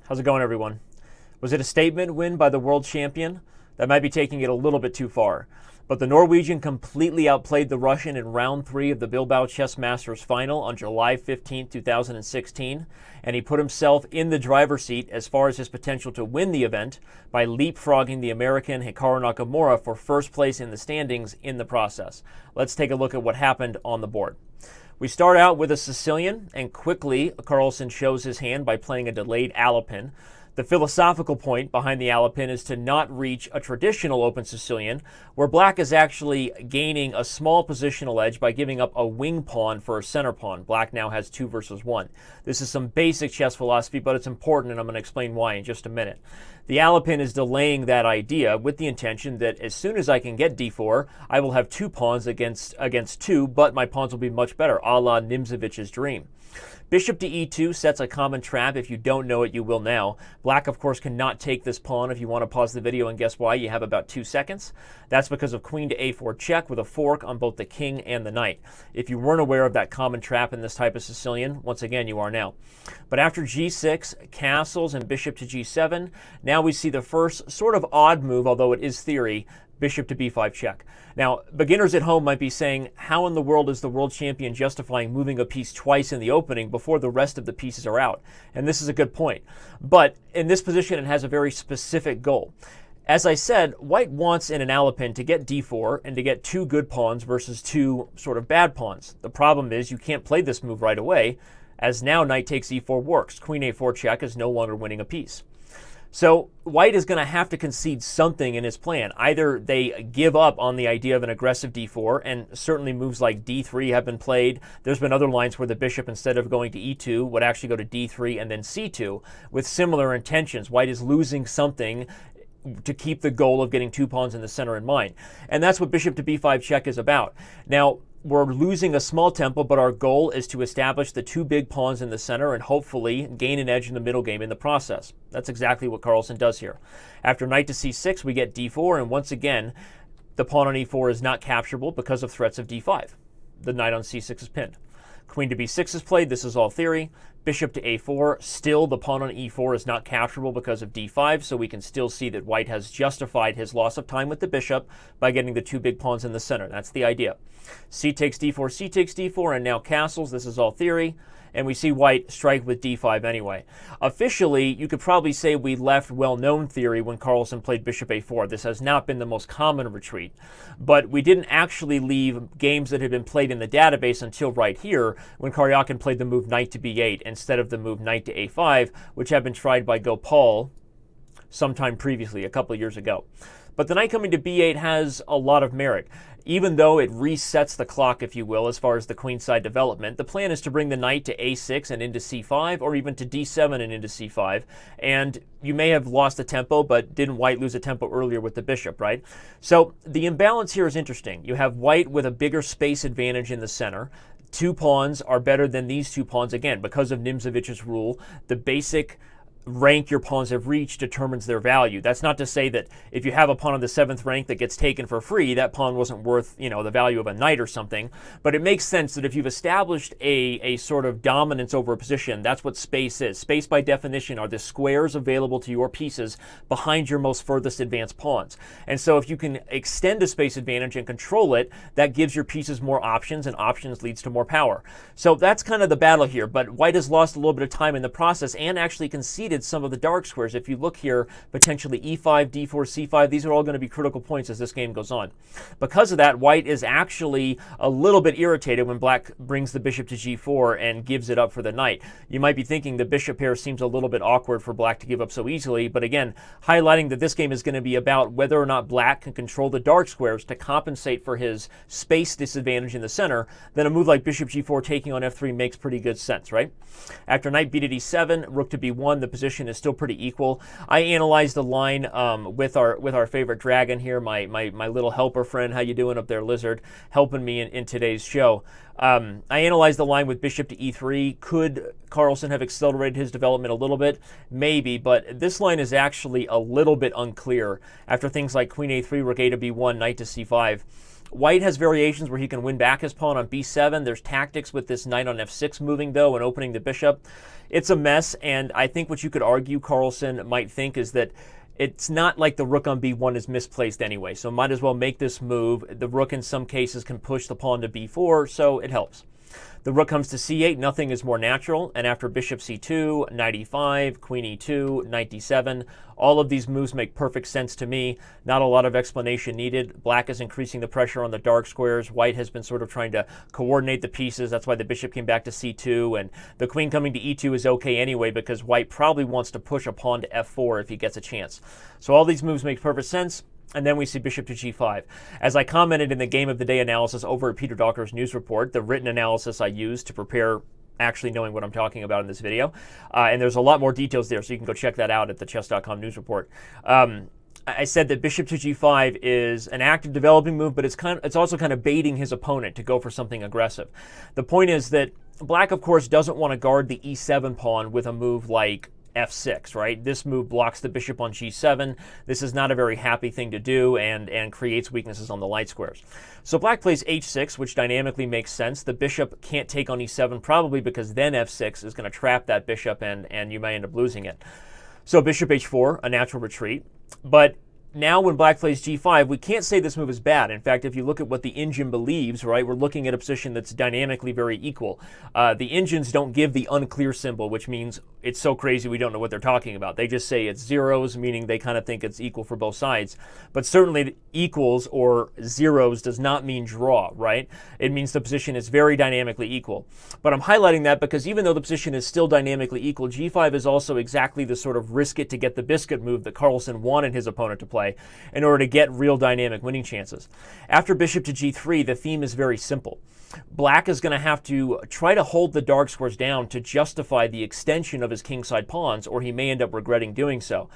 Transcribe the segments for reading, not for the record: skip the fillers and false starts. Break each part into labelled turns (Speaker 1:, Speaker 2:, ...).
Speaker 1: How's it going, everyone? Was it a statement win by the world champion? That might be taking it a little bit too far. But the Norwegian completely outplayed the Russian in round 3 of the Bilbao Chess Masters Final on July 15, 2016, and he put himself in the driver's seat as far as his potential to win the event by leapfrogging the American Hikaru Nakamura for first place in the standings in the process. Let's take a look at what happened on the board. We start out with a Sicilian, and quickly Carlsen shows his hand by playing a delayed Alapin. The philosophical point behind the Alapin is to not reach a traditional open Sicilian, where black is actually gaining a small positional edge by giving up a wing pawn for a center pawn. Black now has 2 versus 1. This is some basic chess philosophy, but it's important, and I'm going to explain why in just a minute. The Alapin is delaying that idea with the intention that as soon as I can get d4, I will have 2 pawns against 2, but my pawns will be much better, a la Nimzovich's dream. Bishop to e2 sets a common trap. If you don't know it, you will now. Black, of course, cannot take this pawn. If you want to pause the video and guess why, you have about 2 seconds. That's because of queen to a4 check with a fork on both the king and the knight. If you weren't aware of that common trap in this type of Sicilian, once again, you are now. But after g6, castles, and bishop to g7, now we see the first sort of odd move, although it is theory, bishop to b5 check. Now, beginners at home might be saying, how in the world is the world champion justifying moving a piece twice in the opening before the rest of the pieces are out? And this is a good point. But in this position, it has a very specific goal. As I said, white wants in an Alapin to get d4 and to get 2 good pawns versus 2 sort of bad pawns. The problem is you can't play this move right away, as now knight takes e4 works. Queen a4 check is no longer winning a piece. So white is going to have to concede something in his plan. Either they give up on the idea of an aggressive d4, and certainly moves like d3 have been played. There's been other lines where the bishop, instead of going to e2, would actually go to d3 and then c2 with similar intentions. White is losing something to keep the goal of getting 2 pawns in the center in mind. And that's what bishop to b5 check is about. Now, we're losing a small tempo, but our goal is to establish the 2 big pawns in the center and hopefully gain an edge in the middle game in the process. That's exactly what Carlsen does here. After knight to c6, we get d4, and once again, the pawn on e4 is not capturable because of threats of d5. The knight on c6 is pinned. Queen to b6 is played. This is all theory. Bishop to a4. Still, the pawn on e4 is not capturable because of d5, so we can still see that white has justified his loss of time with the bishop by getting the 2 big pawns in the center. That's the idea. C takes d4, c takes d4, and now castles. This is all theory. And we see white strike with d5 anyway. Officially, you could probably say we left well-known theory when Carlsen played bishop a4. This has not been the most common retreat. But we didn't actually leave games that had been played in the database until right here, when Karjakin played the move knight to b8 instead of the move knight to a5, which had been tried by Gopal sometime previously, a couple of years ago. But the knight coming to b8 has a lot of merit. Even though it resets the clock, if you will, as far as the queenside development, the plan is to bring the knight to a6 and into c5, or even to d7 and into c5. And you may have lost a tempo, but didn't white lose a tempo earlier with the bishop, right? So the imbalance here is interesting. You have white with a bigger space advantage in the center. 2 pawns are better than these 2 pawns, again, because of Nimzovich's rule. The basic rank your pawns have reached determines their value. That's not to say that if you have a pawn on the 7th rank that gets taken for free, that pawn wasn't worth, the value of a knight or something. But it makes sense that if you've established a sort of dominance over a position, that's what space is. Space, by definition, are the squares available to your pieces behind your most furthest advanced pawns. And so if you can extend a space advantage and control it, that gives your pieces more options, and options leads to more power. So that's kind of the battle here. But white has lost a little bit of time in the process and actually conceded some of the dark squares. If you look here, potentially e5, d4, c5, these are all going to be critical points as this game goes on. Because of that, white is actually a little bit irritated when black brings the bishop to g4 and gives it up for the knight. You might be thinking the bishop pair seems a little bit awkward for black to give up so easily, but again, highlighting that this game is going to be about whether or not black can control the dark squares to compensate for his space disadvantage in the center. Then a move like bishop g4 taking on f3 makes pretty good sense, right? After knight b to d7, rook to b1, the position is still pretty equal. I analyzed the line with our favorite dragon here, my little helper friend. How you doing up there, Lizard, helping me in today's show. I analyzed the line with bishop to e3. Could Carlsen have accelerated his development a little bit? Maybe, but this line is actually a little bit unclear after things like queen a3, rook a to b1, knight to c5. White has variations where he can win back his pawn on b7. There's tactics with this knight on f6 moving, though, and opening the bishop. It's a mess, and I think what you could argue Carlsen might think is that it's not like the rook on b1 is misplaced anyway, so might as well make this move. The rook in some cases can push the pawn to b4, so it helps. The rook comes to c8, nothing is more natural, and after bishop c2, knight e5, queen e2, knight d7, all of these moves make perfect sense to me. Not a lot of explanation needed. Black is increasing the pressure on the dark squares. White has been sort of trying to coordinate the pieces. That's why the bishop came back to c2, and the queen coming to e2 is okay anyway because White probably wants to push a pawn to f4 if he gets a chance. So all these moves make perfect sense. And then we see bishop to g5. As I commented in the Game of the Day analysis over at Peter Docker's news report, the written analysis I used to prepare actually knowing what I'm talking about in this video. And there's a lot more details there, so you can go check that out at the Chess.com news report. I said that bishop to g5 is an active developing move, but it's also kind of baiting his opponent to go for something aggressive. The point is that Black, of course, doesn't want to guard the e7 pawn with a move like f6, right? This move blocks the bishop on g7. This is not a very happy thing to do and creates weaknesses on the light squares. So Black plays h6, which dynamically makes sense. The bishop can't take on e7, probably because then f6 is going to trap that bishop and you may end up losing it. So bishop h4, a natural retreat. But now when Black plays g5, we can't say this move is bad. In fact, if you look at what the engine believes, right, we're looking at a position that's dynamically very equal. The engines don't give the unclear symbol, which means it's so crazy we don't know what they're talking about. They just say it's zeros, meaning they kind of think it's equal for both sides. But certainly equals or zeros does not mean draw, right? It means the position is very dynamically equal. But I'm highlighting that because even though the position is still dynamically equal, g5 is also exactly the sort of risk it to get the biscuit move that Carlsen wanted his opponent to play in order to get real dynamic winning chances. After bishop to g3, the theme is very simple. Black is going to have to try to hold the dark squares down to justify the extension of his kingside pawns, or he may end up regretting doing so.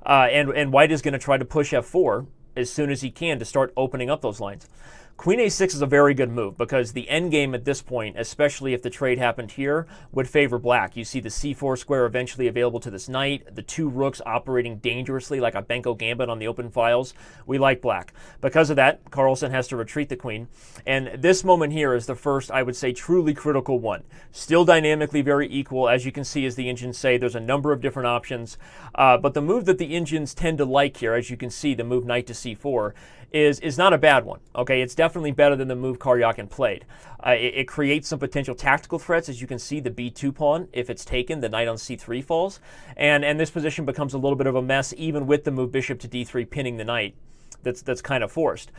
Speaker 1: And White is going to try to push f4 as soon as he can to start opening up those lines. Queen a6 is a very good move because the endgame at this point, especially if the trade happened here, would favor Black. You see the c4 square eventually available to this knight, the two rooks operating dangerously like a Benko gambit on the open files. We like Black. Because of that, Carlsen has to retreat the queen. And this moment here is the first, I would say, truly critical one. Still dynamically very equal. As you can see, as the engines say, there's a number of different options. But the move that the engines tend to like here, as you can see, the move knight to c4, is not a bad one. Okay, it's definitely better than the move Karjakin played. It creates some potential tactical threats. As you can see, the b2 pawn, if it's taken, the knight on c3 falls. And this position becomes a little bit of a mess, even with the move bishop to d3 pinning the knight. That's kind of forced.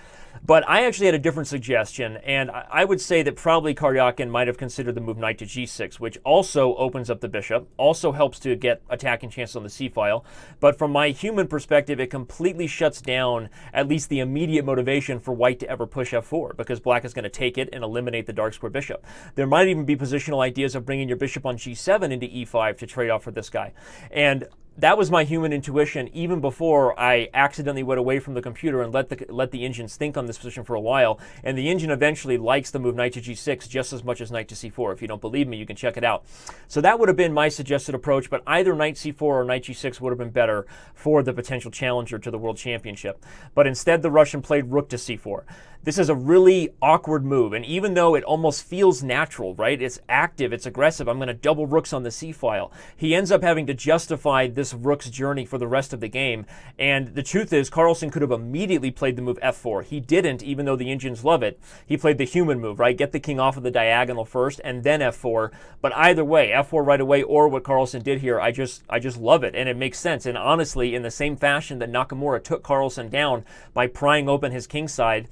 Speaker 1: But I actually had a different suggestion, and I would say that probably Karjakin might have considered the move knight to g6, which also opens up the bishop, also helps to get attacking chances on the c-file. But from my human perspective, it completely shuts down at least the immediate motivation for White to ever push f4, because Black is going to take it and eliminate the dark square bishop. There might even be positional ideas of bringing your bishop on g7 into e5 to trade off for this guy. And that was my human intuition even before I accidentally went away from the computer and let the engines think on this position for a while. And the engine eventually likes the move knight to g6 just as much as knight to c4. If you don't believe me, you can check it out. So that would have been my suggested approach, but either knight c4 or knight g6 would have been better for the potential challenger to the World Championship. But instead, the Russian played rook to c4. This is a really awkward move, and even though it almost feels natural, right? It's active, it's aggressive, I'm going to double rooks on the c-file. He ends up having to justify this rook's journey for the rest of the game, and the truth is Carlsen could have immediately played the move f4. He didn't, even though the engines love it. He played the human move, right? Get the king off of the diagonal first, and then f4. But either way, f4 right away, or what Carlsen did here, I just love it, and it makes sense. And honestly, in the same fashion that Nakamura took Carlsen down by prying open his kingside,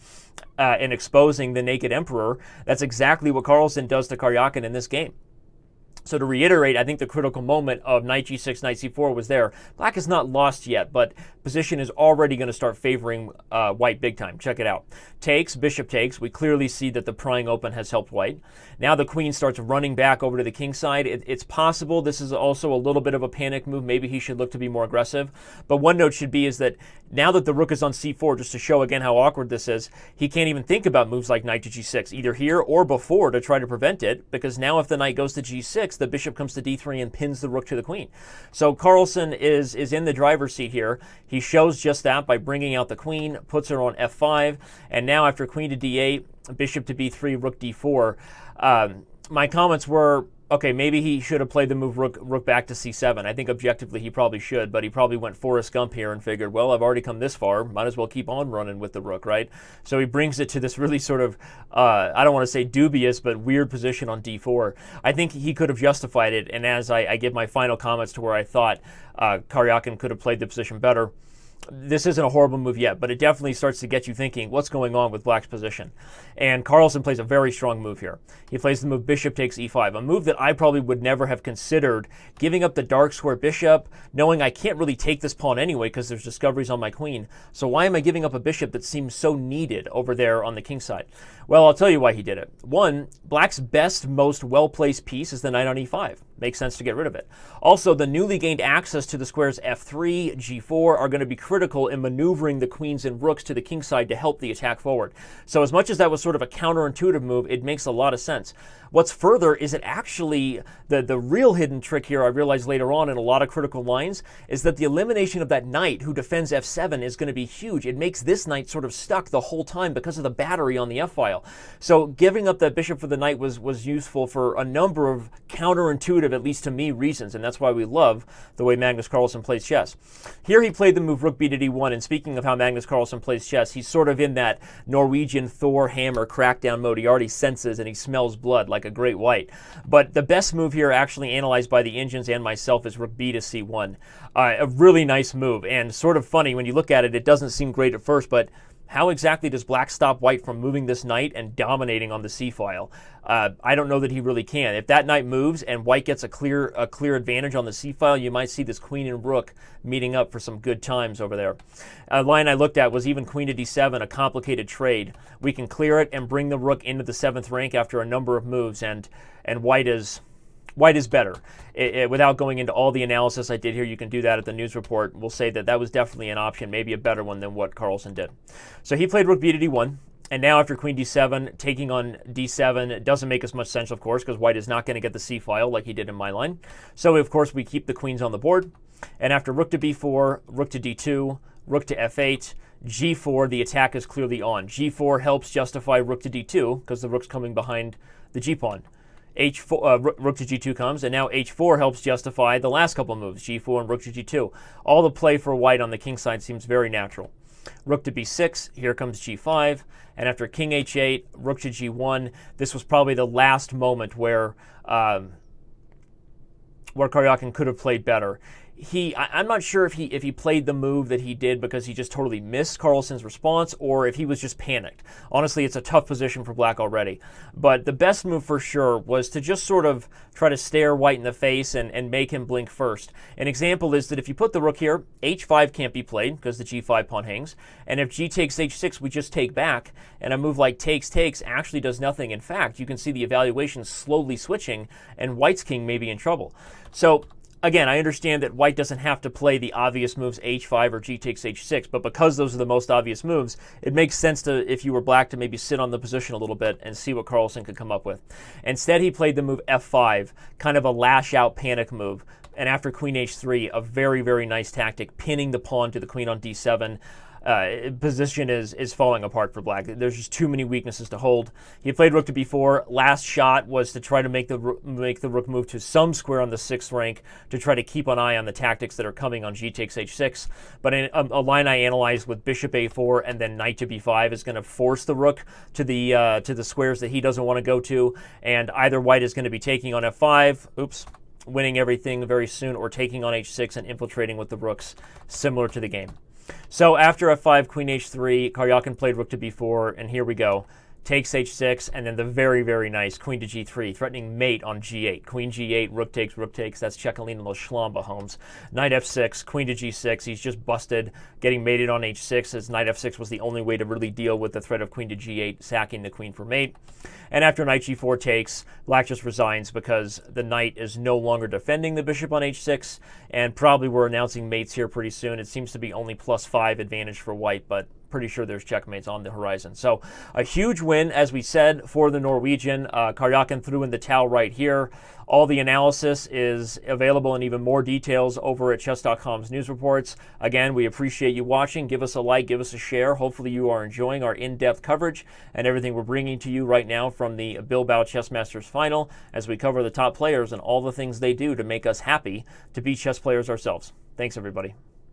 Speaker 1: and exposing the naked emperor, that's exactly what Carlsen does to Karjakin in this game. So to reiterate, I think the critical moment of knight g6, knight c4 was there. Black is not lost yet, but position is already going to start favoring White big time. Check it out. Takes, bishop takes. We clearly see that the prying open has helped White. Now the queen starts running back over to the king side. It's possible this is also a little bit of a panic move. Maybe he should look to be more aggressive. But one note should be is that now that the rook is on c4, just to show again how awkward this is, he can't even think about moves like knight to g6, either here or before, to try to prevent it, because now if the knight goes to g6, the bishop comes to d3 and pins the rook to the queen. So Carlsen is in the driver's seat here. He shows just that by bringing out the queen, puts her on f5, and now after queen to d8, bishop to b3, rook d4. My comments were, okay, maybe he should have played the move rook back to c7. I think objectively he probably should, but he probably went Forrest Gump here and figured, well, I've already come this far, might as well keep on running with the rook, right? So he brings it to this really sort of, I don't want to say dubious, but weird position on d4. I think he could have justified it, and as I give my final comments to where I thought Karjakin could have played the position better, this isn't a horrible move yet, but it definitely starts to get you thinking, what's going on with Black's position? And Carlsen plays a very strong move here. He plays the move bishop takes e5, a move that I probably would never have considered, giving up the dark square bishop, knowing I can't really take this pawn anyway because there's discoveries on my queen. So why am I giving up a bishop that seems so needed over there on the king side? Well, I'll tell you why he did it. One, Black's best, most well-placed piece is the knight on e5. Makes sense to get rid of it. Also, the newly gained access to the squares f3, g4 are going to be critical in maneuvering the queens and rooks to the king side to help the attack forward. So as much as that was sort of a counterintuitive move, it makes a lot of sense. What's further is it actually, the real hidden trick here, I realized later on in a lot of critical lines, is that the elimination of that knight who defends f7 is going to be huge. It makes this knight sort of stuck the whole time because of the battery on the f-file. So giving up that bishop for the knight was useful for a number of counterintuitive, at least to me, reasons, and that's why we love the way Magnus Carlsen plays chess. Here he played the move rook b to d1, and speaking of how Magnus Carlsen plays chess, he's sort of in that Norwegian Thor hammer crackdown mode. He already senses and he smells blood like a great white. But the best move here, actually analyzed by the engines and myself, is rook b to c1. A really nice move, and sort of funny when you look at it. It doesn't seem great at first, but how exactly does Black stop White from moving this knight and dominating on the c-file? I don't know that he really can. If that knight moves and White gets a clear advantage on the c-file, you might see this queen and rook meeting up for some good times over there. A line I looked at was even queen to d7, a complicated trade. We can clear it and bring the rook into the 7th rank after a number of moves, and White is better. Without going into all the analysis I did here, you can do that at the news report. We'll say that that was definitely an option, maybe a better one than what Carlsen did. So he played rook b to d1, and now after queen d7, taking on d7, it doesn't make as much sense, of course, because White is not going to get the c-file like he did in my line. So, of course, we keep the queens on the board. And after rook to b4, rook to d2, rook to f8, g4, the attack is clearly on. g4 helps justify rook to d2, because the rook's coming behind the g-pawn. Rook to g2 comes, and now h4 helps justify the last couple moves, g4 and rook to g2. All the play for White on the king side seems very natural. Rook to b6, here comes g5, and after king h8, rook to g1, this was probably the last moment where Karjakin could have played better. I'm not sure if he played the move that he did because he just totally missed Carlsen's response, or if he was just panicked. Honestly, it's a tough position for Black already. But the best move for sure was to just sort of try to stare White in the face and make him blink first. An example is that if you put the rook here, h5 can't be played because the g5 pawn hangs. And if g takes h6, we just take back. And a move like takes actually does nothing. In fact, you can see the evaluation slowly switching, and White's king may be in trouble. So again, I understand that White doesn't have to play the obvious moves h5 or g takes h6, but because those are the most obvious moves, it makes sense to, if you were Black, to maybe sit on the position a little bit and see what Carlsen could come up with. Instead, he played the move f5, kind of a lash-out panic move. And after queen h3, a very, very nice tactic, pinning the pawn to the queen on d7. Position is falling apart for Black. There's just too many weaknesses to hold. He played rook to b4. Last shot was to try to make the rook move to some square on the 6th rank to try to keep an eye on the tactics that are coming on g takes h6. But in a line I analyzed with bishop a4 and then knight to b5 is going to force the rook to the squares that he doesn't want to go to, and either White is going to be taking on f5, winning everything very soon, or taking on h6 and infiltrating with the rooks, similar to the game. So after f5, queen h3, Karjakin played rook to b4, and here we go. Takes h6, and then the very, very nice queen to g3, threatening mate on g8. Queen g8, rook takes, that's Chekalina Schlamba, Holmes. Knight f6, queen to g6, he's just busted, getting mated on h6, as knight f6 was the only way to really deal with the threat of queen to g8, sacking the queen for mate. And after knight g4 takes, Black just resigns because the knight is no longer defending the bishop on h6, and probably we're announcing mates here pretty soon. It seems to be only +5 advantage for White, but pretty sure there's checkmates on the horizon. So a huge win, as we said, for the Norwegian. Karjakin threw in the towel right here. All the analysis is available in even more details over at Chess.com's news reports. Again, we appreciate you watching. Give us a like, give us a share. Hopefully you are enjoying our in-depth coverage and everything we're bringing to you right now from the Bilbao Chess Masters Final as we cover the top players and all the things they do to make us happy to be chess players ourselves. Thanks, everybody.